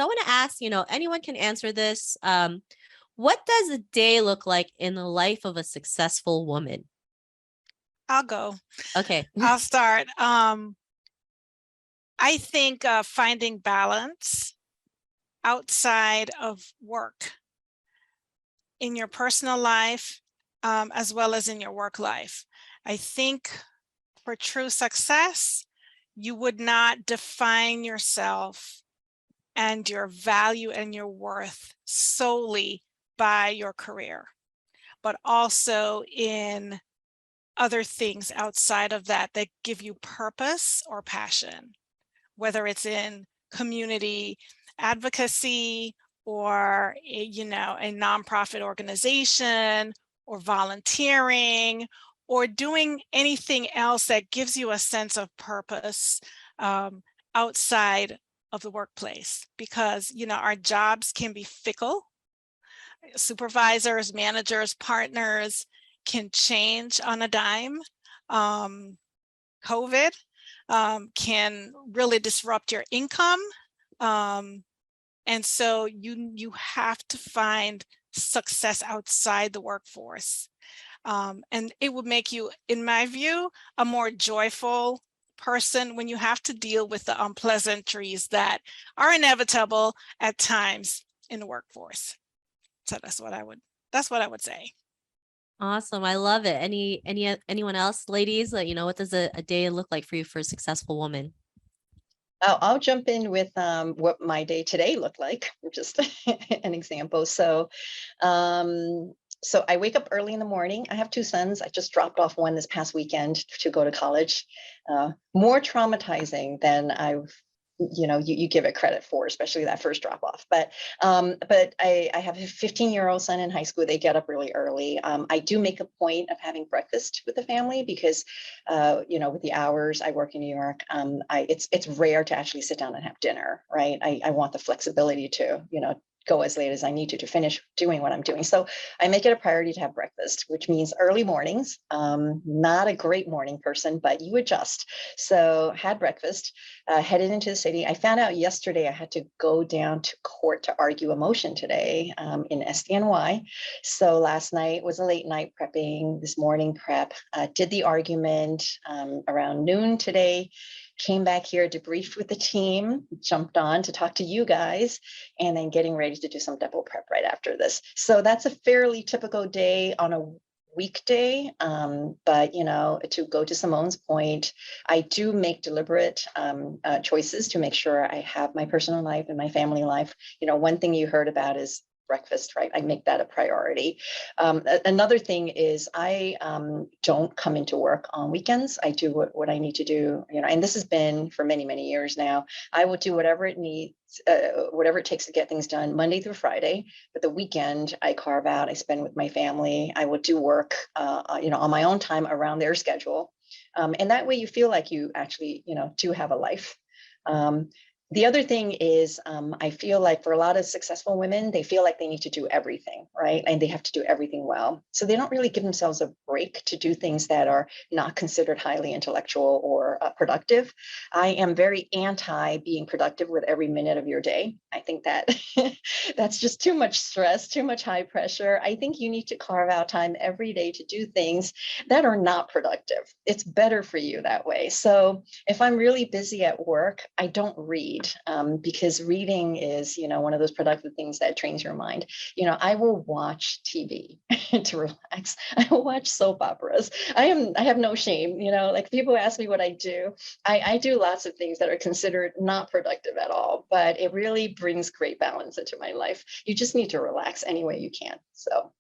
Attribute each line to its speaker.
Speaker 1: So I want to ask, anyone can answer this. What does a day look like in the life of a successful woman?
Speaker 2: I'll go.
Speaker 1: Okay.
Speaker 2: I'll start. I think finding balance outside of work in your personal life, as well as in your work life. I think for true success, you would not define yourself and your value and your worth solely by your career, but also in other things outside of that that give you purpose or passion, whether it's in community advocacy or a nonprofit organization or volunteering or doing anything else that gives you a sense of purpose outside of the workplace, because our jobs can be fickle. Supervisors, managers, partners can change on a dime. COVID can really disrupt your income. And so you have to find success outside the workforce. And it would make you, in my view, a more joyful person when you have to deal with the unpleasantries that are inevitable at times in the workforce. So that's what I would say.
Speaker 1: Awesome. I love it. Anyone else, ladies? What does a day look like for you for a successful woman?
Speaker 3: I'll jump in with what my day today looked like, just an example. So I wake up early in the morning. I have two sons. I just dropped off one this past weekend to go to college. More traumatizing than you give it credit for, especially that first drop off. But I have a 15-year-old son in high school. They get up really early. I do make a point of having breakfast with the family because, with the hours I work in New York, it's rare to actually sit down and have dinner, right? I want the flexibility to, go as late as I need to finish doing what I'm doing. So I make it a priority to have breakfast, which means early mornings. Not a great morning person, but you adjust. So had breakfast, headed into the city. I found out yesterday I had to go down to court to argue a motion today in SDNY. So last night was a late night prepping, this morning prep, did the argument around noon today. Came back here, debriefed with the team, jumped on to talk to you guys, and then getting ready to do some depot prep right after this. So that's a fairly typical day on a weekday. But, to go to Symone's point, I do make deliberate choices to make sure I have my personal life and my family life. One thing you heard about is breakfast, right? I make that a priority. Another thing is I don't come into work on weekends. I do what I need to do, and this has been for many, many years now. I will do whatever it needs, whatever it takes to get things done Monday through Friday, but the weekend I carve out, I spend with my family. I will do work, on my own time around their schedule. And that way you feel like you actually, do have a life. The other thing is, I feel like for a lot of successful women, they feel like they need to do everything, right? And they have to do everything well. So they don't really give themselves a break to do things that are not considered highly intellectual or productive. I am very anti being productive with every minute of your day. I think that that's just too much stress, too much high pressure. I think you need to carve out time every day to do things that are not productive. It's better for you that way. So if I'm really busy at work, I don't read. Because reading is, one of those productive things that trains your mind. I will watch TV to relax. I will watch soap operas. I have no shame. Like people ask me what I do. I do lots of things that are considered not productive at all, but it really brings great balance into my life. You just need to relax any way you can. So